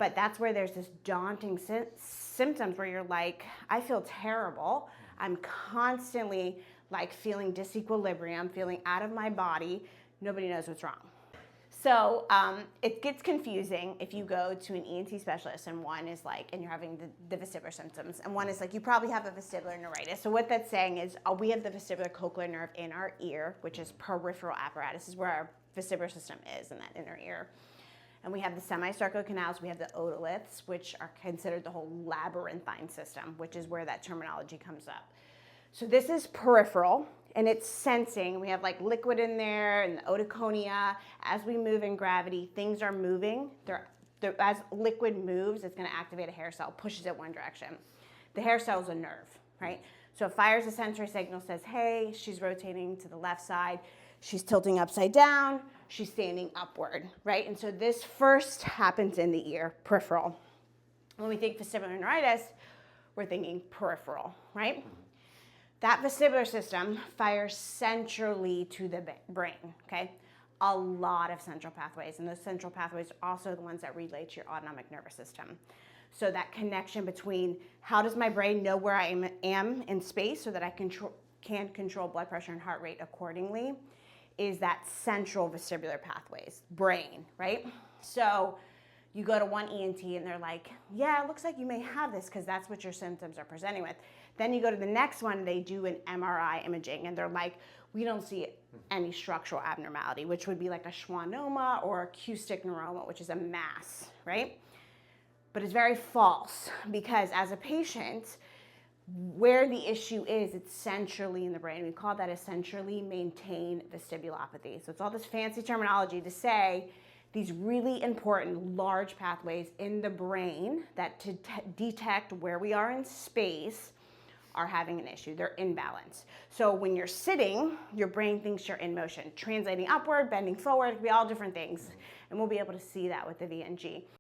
But that's where there's this daunting symptoms where you're like, I feel terrible. I'm constantly like feeling disequilibrium, feeling out of my body. Nobody knows what's wrong. So it gets confusing if you go to an ENT specialist and one is like, and you're having the vestibular symptoms, and one is like, you probably have a vestibular neuritis. So what that's saying is we have the vestibular cochlear nerve in our ear, which is peripheral apparatus. This is where our vestibular system is in that inner ear. And we have the semicircular canals, we have the otoliths, which are considered the whole labyrinthine system, which is where that terminology comes up. So this is peripheral, and it's sensing. We have like liquid in there and the otoconia. As we move in gravity, things are moving. As liquid moves, it's gonna activate a hair cell, pushes it one direction. The hair cell is a nerve, right? So it fires a sensory signal, says, hey, she's rotating to the left side, she's tilting upside down, she's standing upward, right? And so this first happens in the ear, peripheral. When we think vestibular neuritis, we're thinking peripheral, right? That vestibular system fires centrally to the brain, okay? A lot of central pathways, and those central pathways are also the ones that relate to your autonomic nervous system. So that connection between how does my brain know where I am in space so that I can control blood pressure and heart rate accordingly is that central vestibular pathways, brain, right? So you go to one ENT and they're like, yeah, it looks like you may have this because that's what your symptoms are presenting with. Then you go to the next one, they do an MRI imaging and they're like, we don't see any structural abnormality, which would be like a schwannoma or acoustic neuroma, which is a mass, right? But it's very false because as a patient, where the issue is, it's centrally in the brain. We call that a centrally maintained vestibulopathy. So it's all this fancy terminology to say these really important large pathways in the brain that to detect where we are in space are having an issue. They're imbalanced. So when you're sitting, your brain thinks you're in motion, translating upward, bending forward, it could be all different things. And we'll be able to see that with the VNG.